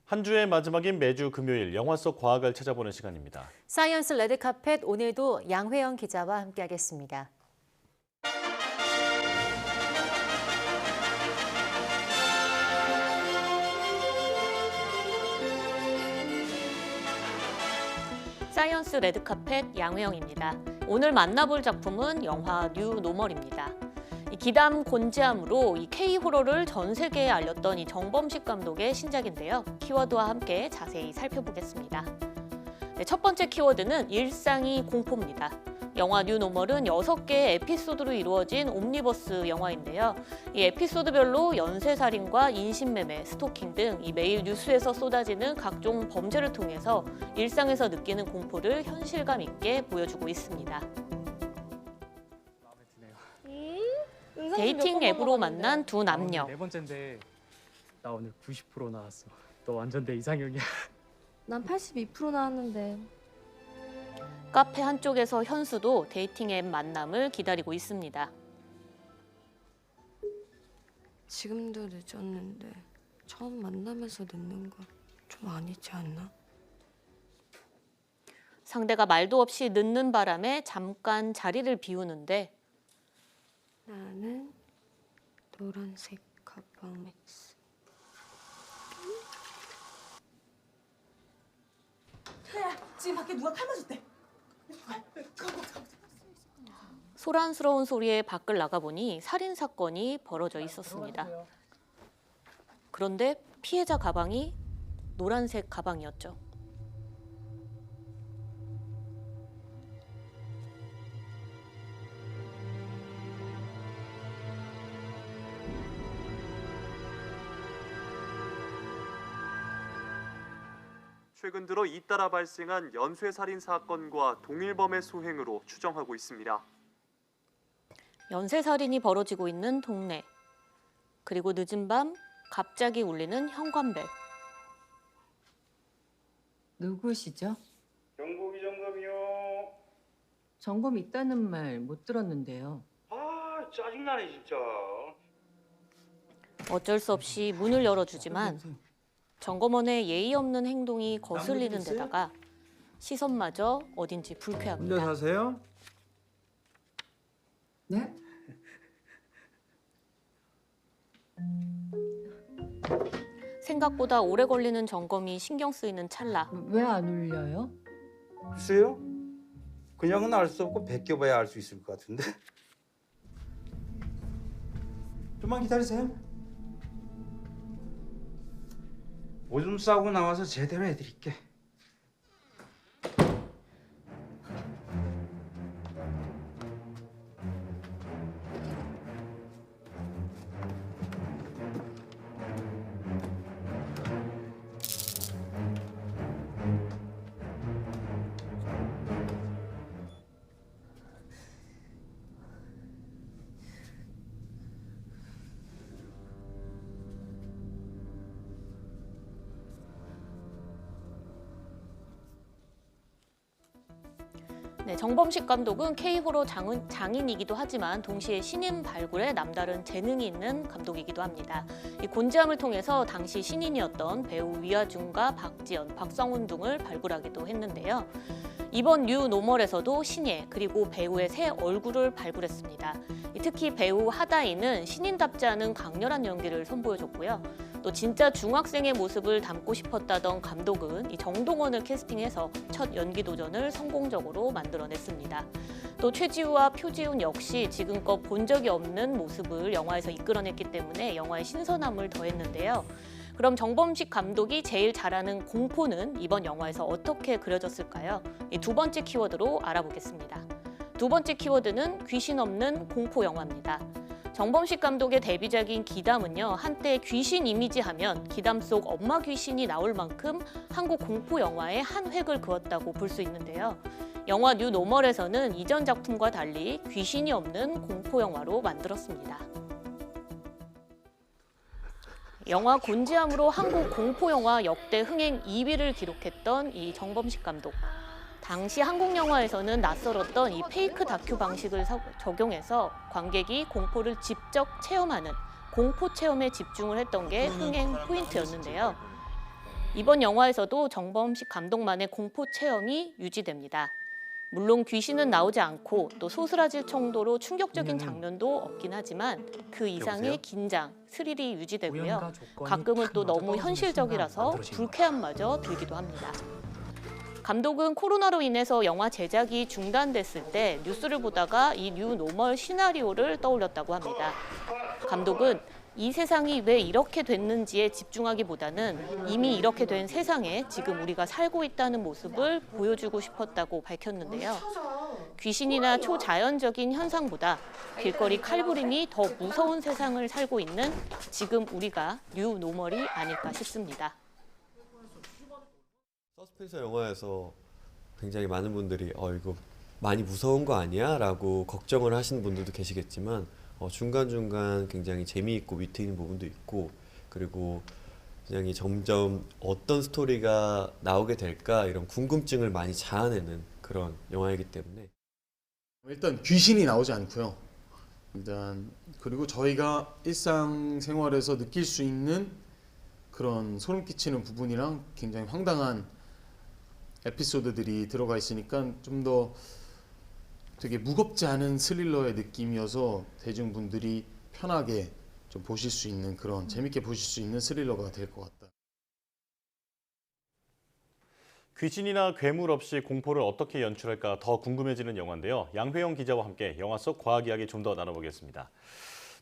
한 주의 마지막인 매주 금요일 영화 속 과학을 찾아보는 시간입니다. 사이언스 레드카펫 오늘도 양회영 기자와 함께하겠습니다. 사이언스 레드카펫 양회영입니다. 오늘 만나볼 작품은 영화 뉴 노멀입니다. 이 기담 곤지암으로 이 K-호러를 전 세계에 알렸던 이 정범식 감독의 신작인데요. 키워드와 함께 자세히 살펴보겠습니다. 네, 첫 번째 키워드는 일상이 공포입니다. 영화 뉴 노멀은 6개의 에피소드로 이루어진 옴니버스 영화인데요. 이 에피소드별로 연쇄살인과 인신매매, 스토킹 등 이 매일 뉴스에서 쏟아지는 각종 범죄를 통해서 일상에서 느끼는 공포를 현실감 있게 보여주고 있습니다. 데이팅 앱으로 만난 두 남녀. 네 번째인데 나 오늘 90% 나왔어. 너 완전 내 이상형이야. 난 82% 나왔는데. 카페 한쪽에서 현수도 데이팅 앱 만남을 기다리고 있습니다. 지금도 늦었는데 처음 만나면서 늦는 건 좀 아니지 않나? 상대가 말도 없이 늦는 바람에 잠깐 자리를 비우는데 나는 노란색 가방 X. 태야, 지금 밖에 누가 칼 맞았대. 소란스러운 소리에 밖을 나가보니 살인 사건이 벌어져 있었습니다. 그런데 피해자 가방이 노란색 가방이었죠. 최근 들어 잇따라 발생한 연쇄살인 사건과 동일범의 소행으로 추정하고 있습니다. 연쇄살인이 벌어지고 있는 동네. 그리고 늦은 밤 갑자기 울리는 현관벨. 누구시죠? 경고기 점검이요. 점검 있다는 말 못 들었는데요. 아, 짜증나네 진짜. 어쩔 수 없이 문을 열어주지만 점검원의 예의 없는 행동이 거슬리는 데다가 시선마저 어딘지 불쾌합니다. 혼자 사세요? 네? 생각보다 오래 걸리는 점검이 신경 쓰이는 찰나. 왜 안 울려요? 글쎄요. 그냥은 알 수 없고 베껴봐야 알 수 있을 것 같은데. 좀만 기다리세요. 오줌 싸고 나와서 제대로 해드릴게. 네, 정범식 감독은 K-호러 장인이기도 하지만 동시에 신인 발굴에 남다른 재능이 있는 감독이기도 합니다. 이 곤지암을 통해서 당시 신인이었던 배우 위아중과 박지연, 박성훈 등을 발굴하기도 했는데요. 이번 뉴 노멀에서도 신예 그리고 배우의 새 얼굴을 발굴했습니다. 특히 배우 하다인은 신인답지 않은 강렬한 연기를 선보여줬고요. 또 진짜 중학생의 모습을 담고 싶었다던 감독은 이 정동원을 캐스팅해서 첫 연기 도전을 성공적으로 만들어냈습니다. 또 최지우와 표지훈 역시 지금껏 본 적이 없는 모습을 영화에서 이끌어냈기 때문에 영화의 신선함을 더했는데요. 그럼 정범식 감독이 제일 잘하는 공포는 이번 영화에서 어떻게 그려졌을까요? 이 두 번째 키워드로 알아보겠습니다. 두 번째 키워드는 귀신 없는 공포 영화입니다. 정범식 감독의 데뷔작인 기담은요, 한때 귀신 이미지 하면 기담 속 엄마 귀신이 나올 만큼 한국 공포 영화의 한 획을 그었다고 볼 수 있는데요. 영화 뉴 노멀에서는 이전 작품과 달리 귀신이 없는 공포 영화로 만들었습니다. 영화 곤지암으로 한국 공포 영화 역대 흥행 2위를 기록했던 이 정범식 감독. 당시 한국 영화에서는 낯설었던 이 페이크 다큐 방식을 적용해서 관객이 공포를 직접 체험하는 공포 체험에 집중을 했던 게 흥행 포인트였는데요. 이번 영화에서도 정범식 감독만의 공포 체험이 유지됩니다. 물론 귀신은 나오지 않고 또 소스라질 정도로 충격적인 장면도 없긴 하지만 그 이상의 긴장, 스릴이 유지되고요. 우연과 조건이 가끔은 딱 또 너무 맞아떨어지는 현실적이라서 순간 만들어지는 불쾌함마저 들기도 합니다. 감독은 코로나로 인해서 영화 제작이 중단됐을 때 뉴스를 보다가 이 뉴 노멀 시나리오를 떠올렸다고 합니다. 감독은 이 세상이 왜 이렇게 됐는지에 집중하기보다는 이미 이렇게 된 세상에 지금 우리가 살고 있다는 모습을 보여주고 싶었다고 밝혔는데요. 귀신이나 초자연적인 현상보다 길거리 칼부림이 더 무서운 세상을 살고 있는 지금 우리가 뉴 노멀이 아닐까 싶습니다. 서스펜서 영화에서 굉장히 많은 분들이 이거 많이 무서운 거 아니야? 라고 걱정을 하시는 분들도 계시겠지만 중간중간 굉장히 재미있고 위트 있는 부분도 있고 그리고 굉장히 점점 어떤 스토리가 나오게 될까 이런 궁금증을 많이 자아내는 그런 영화이기 때문에 일단 귀신이 나오지 않고요. 일단 그리고 저희가 일상생활에서 느낄 수 있는 그런 소름 끼치는 부분이랑 굉장히 황당한 에피소드들이 들어가 있으니까 좀 더 되게 무겁지 않은 스릴러의 느낌이어서 대중분들이 편하게 좀 보실 수 있는 그런 재밌게 보실 수 있는 스릴러가 될 것 같다. 귀신이나 괴물 없이 공포를 어떻게 연출할까 더 궁금해지는 영화인데요. 양회영 기자와 함께 영화 속 과학 이야기 좀 더 나눠보겠습니다.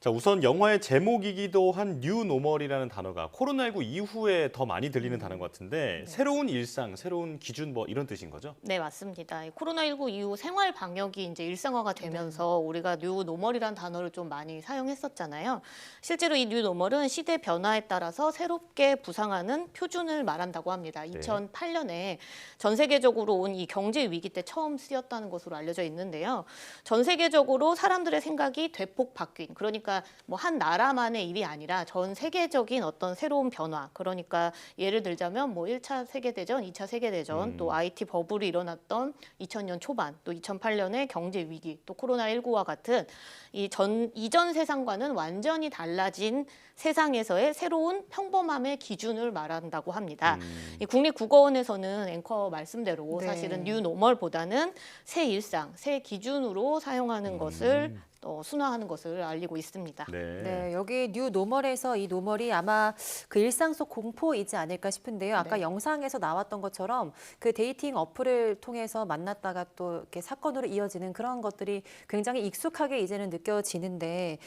자, 우선 영화의 제목이기도 한 뉴 노멀이라는 단어가 코로나19 이후에 더 많이 들리는 단어인 것 같은데 새로운 일상, 새로운 기준 뭐 이런 뜻인 거죠? 네, 맞습니다. 코로나19 이후 생활 방역이 이제 일상화가 되면서 우리가 뉴 노멀이라는 단어를 좀 많이 사용했었잖아요. 실제로 이 뉴 노멀은 시대 변화에 따라서 새롭게 부상하는 표준을 말한다고 합니다. 2008년에 전 세계적으로 온 이 경제 위기 때 처음 쓰였다는 것으로 알려져 있는데요. 전 세계적으로 사람들의 생각이 대폭 바뀐, 그러니까 뭐 한 나라만의 일이 아니라 전 세계적인 어떤 새로운 변화. 그러니까 예를 들자면 뭐 1차 세계대전, 2차 세계대전, 또 IT 버블이 일어났던 2000년 초반, 또 2008년의 경제 위기, 또 코로나19와 같은 이전 세상과는 완전히 달라진 세상에서의 새로운 평범함의 기준을 말한다고 합니다. 이 국립국어원에서는 앵커 말씀대로 사실은 뉴 노멀보다는 새 일상, 새 기준으로 사용하는 것을 순화하는 것을 알리고 있습니다. 네, 여기 뉴 노멀에서 이 노멀이 아마 그 일상 속 공포이지 않을까 싶은데요. 아까 영상에서 나왔던 것처럼 그 데이팅 어플을 통해서 만났다가 또 이렇게 사건으로 이어지는 그런 것들이 굉장히 익숙하게 이제는 느껴지는데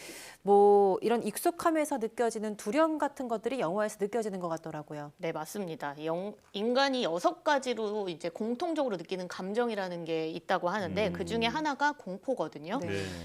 뭐 이런 익숙함에서 느껴지는 두려움 같은 것들이 영화에서 느껴지는 것 같더라고요. 네, 맞습니다. 인간이 6가지로 이제 공통적으로 느끼는 감정이라는 게 있다고 하는데 그 중에 하나가 공포거든요.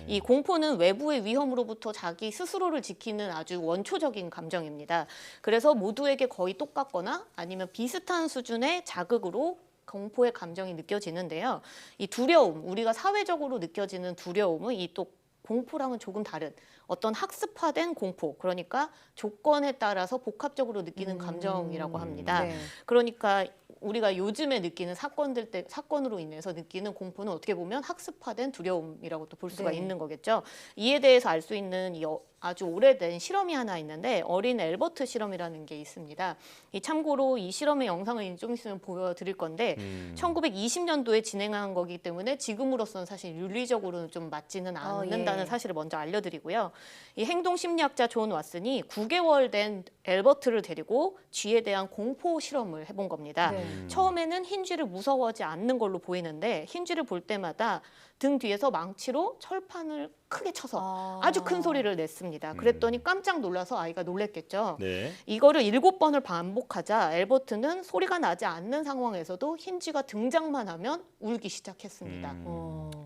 이 공포는 외부의 위험으로부터 자기 스스로를 지키는 아주 원초적인 감정입니다. 그래서 모두에게 거의 똑같거나 아니면 비슷한 수준의 자극으로 공포의 감정이 느껴지는데요. 이 두려움, 우리가 사회적으로 느껴지는 두려움은 이 또 공포랑은 조금 다른 어떤 학습화된 공포, 그러니까 조건에 따라서 복합적으로 느끼는 감정이라고 합니다. 그러니까 우리가 요즘에 느끼는 사건으로 인해서 느끼는 공포는 어떻게 보면 학습화된 두려움이라고 또 볼 수가 있는 거겠죠. 이에 대해서 알 수 있는 아주 오래된 실험이 하나 있는데 어린 엘버트 실험이라는 게 있습니다. 참고로 이 실험의 영상을 좀 있으면 보여드릴 건데 1920년도에 진행한 거기 때문에 지금으로서는 사실 윤리적으로는 좀 맞지는 않는다는 사실을 먼저 알려드리고요. 이 행동심리학자 존 왓슨이 9개월 된 엘버트를 데리고 쥐에 대한 공포 실험을 해본 겁니다. 처음에는 흰쥐를 무서워하지 않는 걸로 보이는데 흰쥐를 볼 때마다 등 뒤에서 망치로 철판을 크게 쳐서 아주 큰 소리를 냈습니다. 그랬더니 깜짝 놀라서 아이가 놀랬겠죠. 이거를 7번을 반복하자 엘버트는 소리가 나지 않는 상황에서도 흰쥐가 등장만 하면 울기 시작했습니다.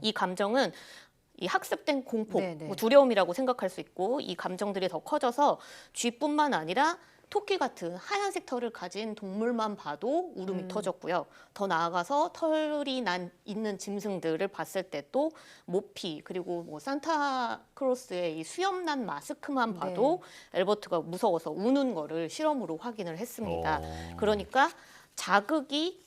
이 감정은 이 학습된 공포, 뭐 두려움이라고 생각할 수 있고 이 감정들이 더 커져서 쥐뿐만 아니라 토끼 같은 하얀색 털을 가진 동물만 봐도 울음이 터졌고요. 더 나아가서 털이 있는 짐승들을 봤을 때 또 모피 그리고 뭐 산타크로스의 이 수염난 마스크만 봐도 엘버트가 무서워서 우는 거를 실험으로 확인을 했습니다. 그러니까 자극이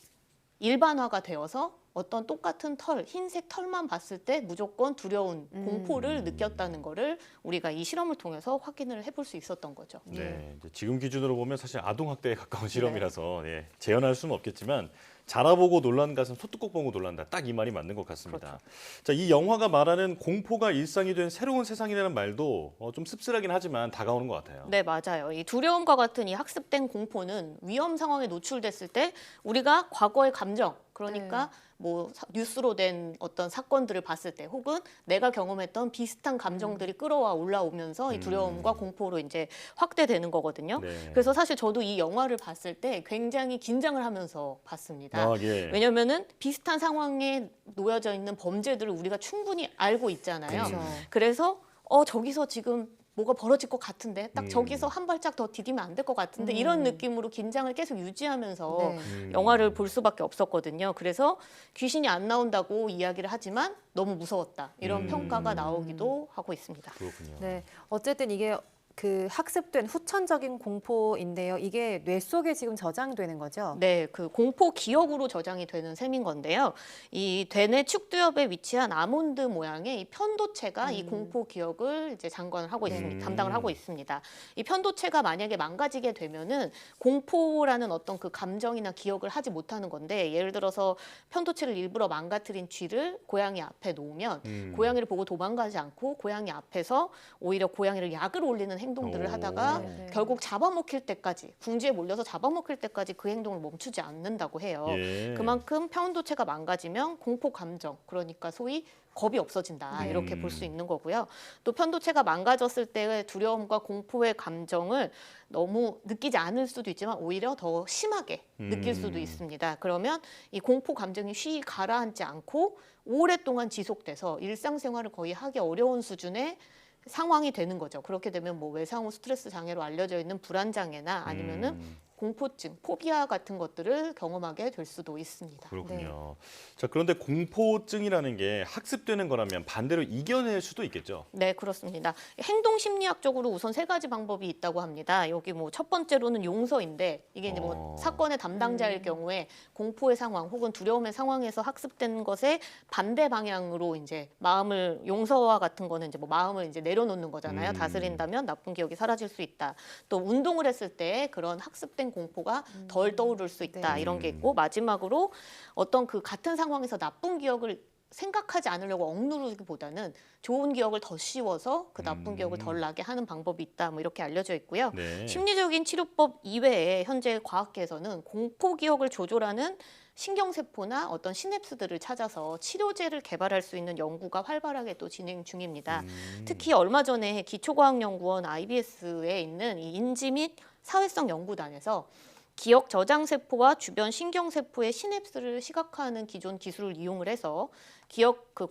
일반화가 되어서 어떤 똑같은 털, 흰색 털만 봤을 때 무조건 두려운 공포를 느꼈다는 거를 우리가 이 실험을 통해서 확인을 해볼 수 있었던 거죠. 네, 이제 지금 기준으로 보면 사실 아동 학대에 가까운 실험이라서 예, 재현할 수는 없겠지만 자라보고 놀란 가슴 소뚜껑 보고 놀란다. 딱 이 말이 맞는 것 같습니다. 자, 이 영화가 말하는 공포가 일상이 된 새로운 세상이라는 말도 좀 씁쓸하긴 하지만 다가오는 것 같아요. 네, 맞아요. 이 두려움과 같은 이 학습된 공포는 위험 상황에 노출됐을 때 우리가 과거의 감정, 그러니까 뭐 뉴스로 된 어떤 사건들을 봤을 때 혹은 내가 경험했던 비슷한 감정들이 끌어와 올라오면서 이 두려움과 공포로 이제 확대되는 거거든요. 네. 그래서 사실 저도 이 영화를 봤을 때 굉장히 긴장을 하면서 봤습니다. 아, 예. 왜냐면은 비슷한 상황에 놓여져 있는 범죄들을 우리가 충분히 알고 있잖아요. 그렇죠. 그래서 저기서 지금 뭐가 벌어질 것 같은데 딱 저기서 한 발짝 더 디디면 안 될 것 같은데 이런 느낌으로 긴장을 계속 유지하면서 네. 영화를 볼 수밖에 없었거든요. 그래서 귀신이 안 나온다고 이야기를 하지만 너무 무서웠다. 이런 평가가 나오기도 하고 있습니다. 그렇군요. 네, 어쨌든 이게 그 학습된 후천적인 공포인데요. 이게 뇌 속에 지금 저장되는 거죠? 네, 그 공포 기억으로 저장이 되는 셈인 건데요. 이 대뇌 축두엽에 위치한 아몬드 모양의 이 편도체가 이 공포 기억을 이제 장관을 하고 있습니다. 담당을 하고 있습니다. 이 편도체가 만약에 망가지게 되면은 공포라는 어떤 그 감정이나 기억을 하지 못하는 건데, 예를 들어서 편도체를 일부러 망가뜨린 쥐를 고양이 앞에 놓으면 고양이를 보고 도망가지 않고 고양이 앞에서 오히려 고양이를 약을 올리는 행동들을 하다가 네. 결국 잡아먹힐 때까지, 궁지에 몰려서 잡아먹힐 때까지 그 행동을 멈추지 않는다고 해요. 예. 그만큼 편도체가 망가지면 공포 감정, 그러니까 소위 겁이 없어진다, 이렇게 볼 수 있는 거고요. 또 편도체가 망가졌을 때의 두려움과 공포의 감정을 너무 느끼지 않을 수도 있지만 오히려 더 심하게 느낄 수도 있습니다. 그러면 이 공포 감정이 쉬이 가라앉지 않고 오랫동안 지속돼서 일상생활을 거의 하기 어려운 수준의 상황이 되는 거죠. 그렇게 되면 뭐 외상후 스트레스 장애로 알려져 있는 불안 장애나 아니면은 공포증, 포비아 같은 것들을 경험하게 될 수도 있습니다. 그렇군요. 자, 그런데 공포증이라는 게 학습되는 거라면 반대로 이겨낼 수도 있겠죠? 네, 그렇습니다. 행동 심리학적으로 우선 세 가지 방법이 있다고 합니다. 여기 뭐 첫 번째로는 용서인데, 이게 이제 뭐 사건의 담당자일 경우에 공포의 상황 혹은 두려움의 상황에서 학습된 것에 반대 방향으로 이제 마음을, 용서와 같은 거는 이제 뭐 마음을 이제 내려놓는 거잖아요. 다스린다면 나쁜 기억이 사라질 수 있다. 또 운동을 했을 때 그런 학습된 공포가 덜 떠오를 수 있다. 네. 이런 게 있고, 마지막으로 어떤 그 같은 상황에서 나쁜 기억을 생각하지 않으려고 억누르기보다는 좋은 기억을 더 씌워서 그 나쁜 기억을 덜 나게 하는 방법이 있다. 뭐 이렇게 알려져 있고요. 네. 심리적인 치료법 이외에 현재 과학계에서는 공포 기억을 조절하는 신경세포나 어떤 시냅스들을 찾아서 치료제를 개발할 수 있는 연구가 활발하게 또 진행 중입니다. 특히 얼마 전에 기초과학연구원 IBS에 있는 이 인지 및 사회성 연구단에서 기억 저장 세포와 주변 신경 세포의 시냅스를 시각화하는 기존 기술을 이용을 해서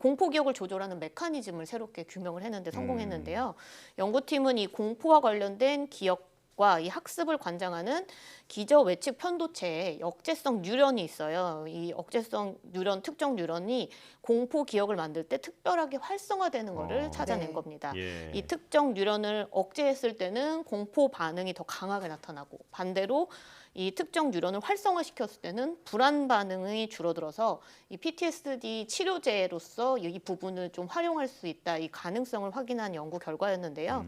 공포 기억을 조절하는 메커니즘을 새롭게 규명을 했는데 성공했는데요. 연구팀은 이 공포와 관련된 기억과 이 학습을 관장하는 기저 외측 편도체에 역제성 뉴런이 있어요. 이 역제성 뉴런, 특정 뉴런이 공포 기억을 만들 때 특별하게 활성화되는 것을 찾아낸 네. 겁니다. 예. 이 특정 뉴런을 억제했을 때는 공포 반응이 더 강하게 나타나고, 반대로 이 특정 뉴런을 활성화시켰을 때는 불안 반응이 줄어들어서 이 PTSD 치료제로서 이 부분을 좀 활용할 수 있다, 이 가능성을 확인한 연구 결과였는데요.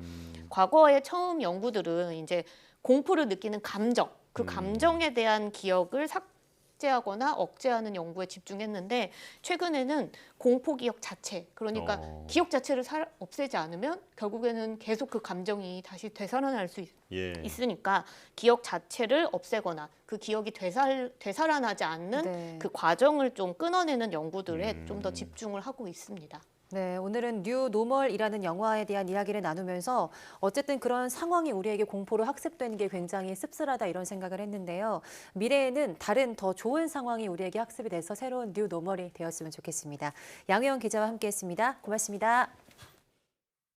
과거의 처음 연구들은 이제 공포를 느끼는 감정, 그 감정에 대한 기억을 삭제하거나 억제하는 연구에 집중했는데, 최근에는 공포 기억 자체, 그러니까 기억 자체를 없애지 않으면 결국에는 계속 그 감정이 다시 되살아날 수 있으니까 기억 자체를 없애거나 그 기억이 되살아나지 않는 네. 그 과정을 좀 끊어내는 연구들에 좀 더 집중을 하고 있습니다. 네, 오늘은 뉴 노멀이라는 영화에 대한 이야기를 나누면서 어쨌든 그런 상황이 우리에게 공포로 학습되는 게 굉장히 씁쓸하다 이런 생각을 했는데요. 미래에는 다른 더 좋은 상황이 우리에게 학습이 돼서 새로운 뉴 노멀이 되었으면 좋겠습니다. 양혜원 기자와 함께했습니다. 고맙습니다.